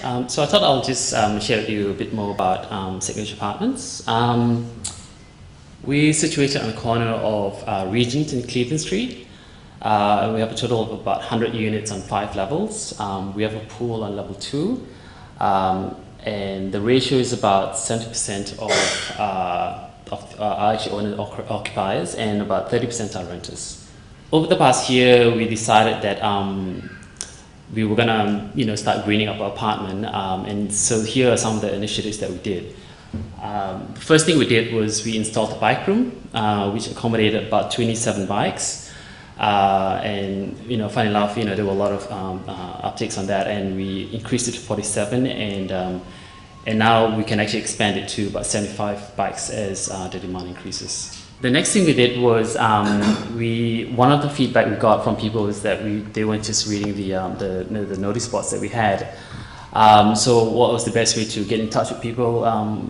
So I thought I'll just share with you a bit more about Signature Apartments. We're situated on the corner of Regent and Cleveland Street. We have a total of about 100 units on 5 levels. We have a pool on level 2, and the ratio is about 70% of actually owner occupiers, and about 30% are renters. Over the past year, we decided that we were gonna, start greening up our apartment, and so here are some of the initiatives that we did. The first thing we did was we installed a bike room, which accommodated about 27 bikes, and funny enough, there were a lot of uptakes on that, and we increased it to 47, and now we can actually expand it to about 75 bikes as the demand increases. The next thing we did was one of the feedback we got from people is that they weren't just reading the notice boards that we had. So what was the best way to get in touch with people?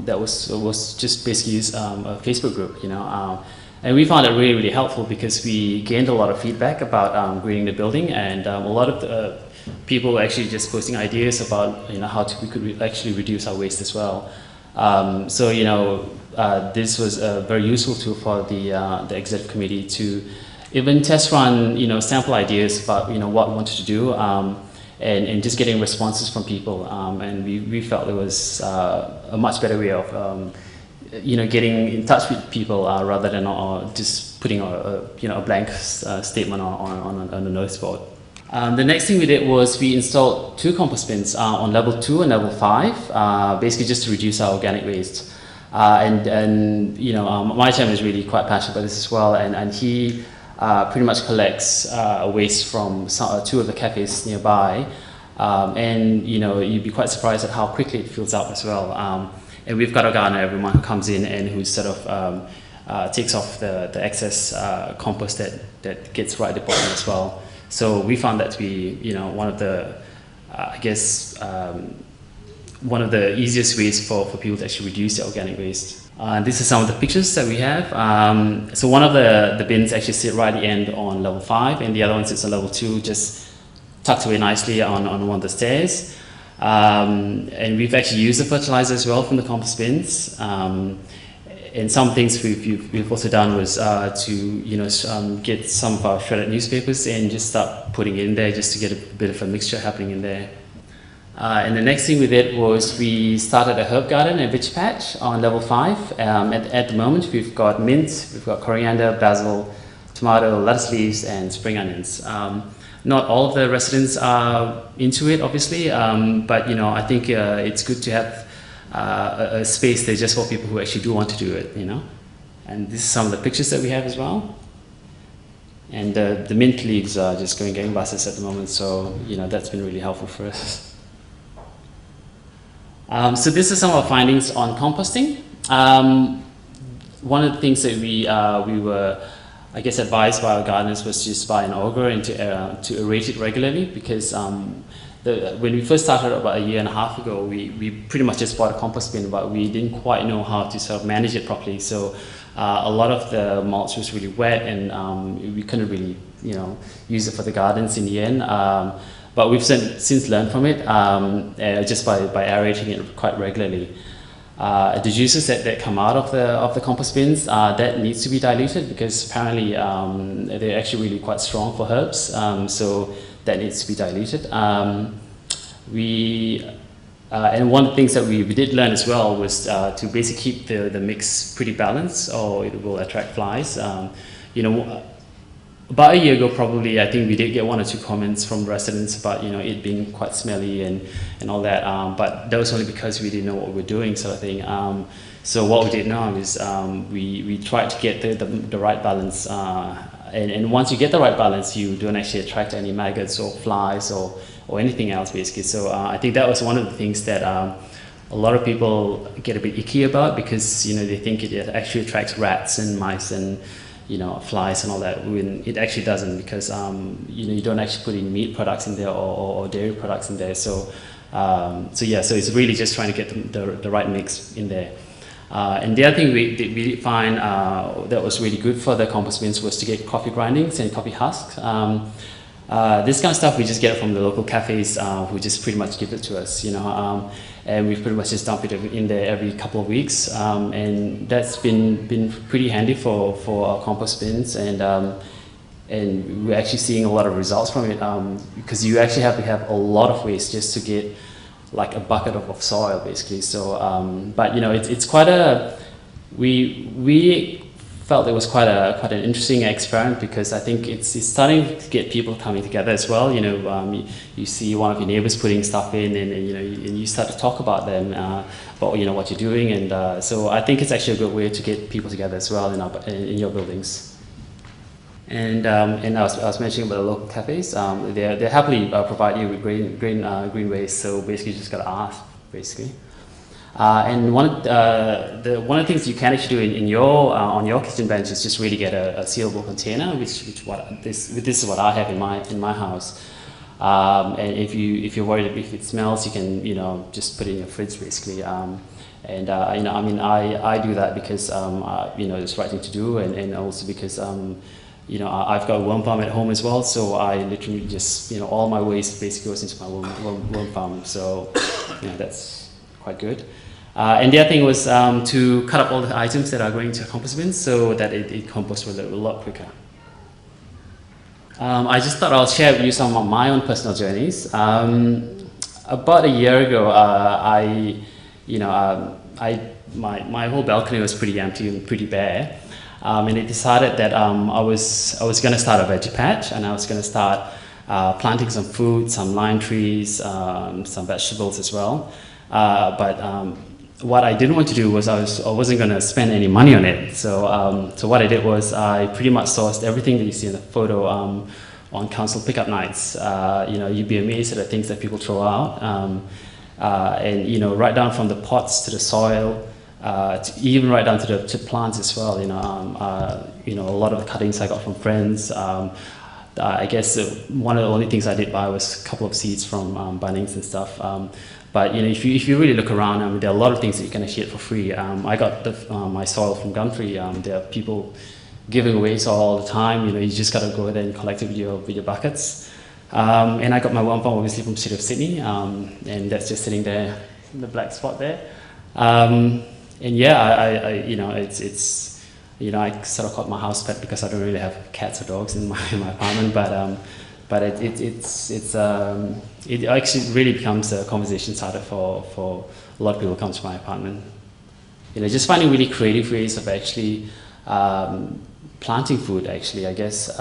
That was just basically use a Facebook group, and we found it really, really helpful because we gained a lot of feedback about greening the building, and a lot of the people were actually just posting ideas about how we could actually reduce our waste as well. This was a very useful tool for the executive committee to even test run sample ideas about what we wanted to do, and just getting responses from people, and we felt it was a much better way of getting in touch with people rather than just putting a blank statement on a notice board. The next thing we did was we installed 2 compost bins on level 2 and level 5, basically just to reduce our organic waste. My chairman is really quite passionate about this as well, and he pretty much collects waste from 2 of the cafes nearby, and you'd be quite surprised at how quickly it fills up as well. And we've got a gardener every month who comes in and who sort of takes off the excess compost that gets right at the bottom as well. So we found that to be one of the one of the easiest ways for people to actually reduce their organic waste. This is some of the pictures that we have. So one of the bins actually sit right at the end on level 5, and the other one sits on level 2, just tucked away nicely on one of the stairs. And we've actually used the fertilizer as well from the compost bins. And some things we've also done was to get some of our shredded newspapers and just start putting it in there just to get a bit of a mixture happening in there. And the next thing we did was we started a herb garden and veg patch on level 5. At the moment we've got mint, we've got coriander, basil, tomato, lettuce leaves, and spring onions. Not all of the residents are into it, obviously, but I think it's good to have a space there just for people who actually do want to do it, And this is some of the pictures that we have as well. And the mint leaves are just going gangbusters at the moment, so that's been really helpful for us. So this is some of our findings on composting. One of the things that we were, advised by our gardeners was just buy an auger and to aerate it regularly, because when we first started about a year and a half ago, we pretty much just bought a compost bin, but we didn't quite know how to sort of manage it properly. So a lot of the mulch was really wet, and we couldn't really use it for the gardens in the end. But we've since learned from it just by aerating it quite regularly. The juices that come out of the compost bins, that needs to be diluted, because apparently they're actually really quite strong for herbs, so that needs to be diluted. And one of the things that we did learn as well was to basically keep the mix pretty balanced, or it will attract flies. About a year ago, probably, I think we did get 1 or 2 comments from residents about it being quite smelly and all that, but that was only because we didn't know what we were doing, sort of thing. So what we did now is we tried to get the right balance, and once you get the right balance, you don't actually attract any maggots or flies or anything else, basically. So I think that was one of the things that a lot of people get a bit icky about, because they think it actually attracts rats and mice and flies and all that, when it actually doesn't, because you don't actually put in meat products in there or dairy products in there. So so it's really just trying to get the right mix in there. And the other thing we did find that was really good for the compost bins was to get coffee grindings and coffee husks. This kind of stuff we just get it from the local cafes who just pretty much give it to us, and we pretty much just dump it in there every couple of weeks, and that's been pretty handy for our compost bins, and we're actually seeing a lot of results from it, because you actually have to have a lot of waste just to get like a bucket of soil basically. So but it's quite a we felt it was quite an interesting experiment, because I think it's starting to get people coming together as well. You see one of your neighbors putting stuff in, and you start to talk about them, about what you're doing, and so I think it's actually a good way to get people together as well in your buildings. And I was mentioning about the local cafes. They happily provide you with green waste. So basically, you just gotta ask, basically. And one of the things you can actually do in your on your kitchen bench is just really get a sealable container, this is what I have in my house. And if you're worried if it smells, you can just put it in your fridge basically. I do that because it's the right thing to do, and also because I've got a worm farm at home as well, so I literally just all my waste basically goes into my worm farm. So that's quite good. And the other thing was to cut up all the items that are going to compost bins so that it composts a lot quicker. I just thought I'll share with you some of my own personal journeys. About a year ago, my whole balcony was pretty empty and pretty bare, and I decided that I was going to start a veggie patch, and I was going to start planting some food, some lime trees, some vegetables as well. But what I didn't want to do was I wasn't going to spend any money on it. So what I did was I pretty much sourced everything that you see in the photo on council pickup nights. You'd be amazed at the things that people throw out, and right down from the pots to the soil, even right down to plants as well. A lot of the cuttings I got from friends. I guess one of the only things I did buy was a couple of seeds from Bunnings and stuff. But if you really look around, there are a lot of things that you can actually get for free. I got my soil from Gumtree. There are people giving away soil all the time. You just got to go there and collect it with your buckets. And I got my worm farm obviously from the city of Sydney, and that's just sitting there in the black spot there. And yeah, it's I sort of call it my house pet because I don't really have cats or dogs in my apartment, but it actually really becomes a conversation starter for a lot of people who come to my apartment. Just finding really creative ways of actually planting food. Actually, I guess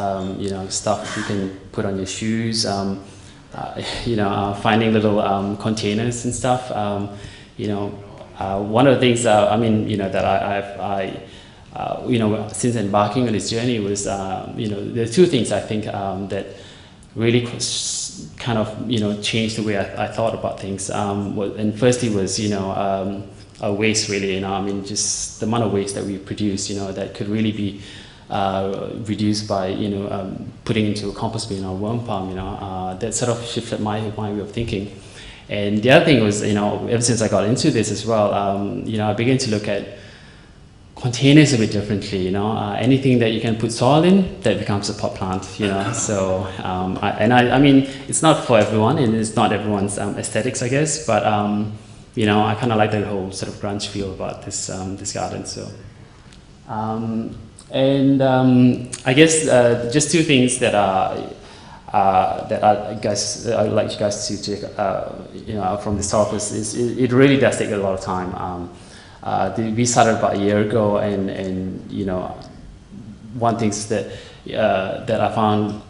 stuff you can put on your shoes. Finding little containers and stuff. One of the things that since embarking on this journey was there are two things I think that really kind of changed the way I thought about things. And firstly was waste really. Just the amount of waste that we produce. That could really be reduced by putting into a compost bin or worm farm. That sort of shifted my way of thinking. And the other thing was ever since I got into this as well, I began to look at containers a bit differently. Anything that you can put soil in, that becomes a pot plant. So I mean it's not for everyone, and it's not everyone's aesthetics, I guess. But I kind of like the whole sort of grunge feel about this garden. So I guess just two things that I'd like you guys to check from this talk is it really does take a lot of time. We started about a year ago, and one thing that I found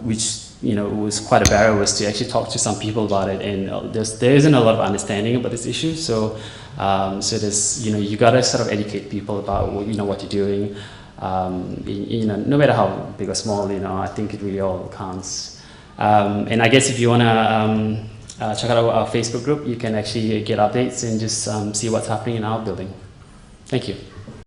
which was quite a barrier was to actually talk to some people about it, and there isn't a lot of understanding about this issue. So there's you got to sort of educate people about what you're doing. No matter how big or small, I think it really all counts. And I guess if you wanna check out our Facebook group, you can actually get updates and just see what's happening in our building. Thank you.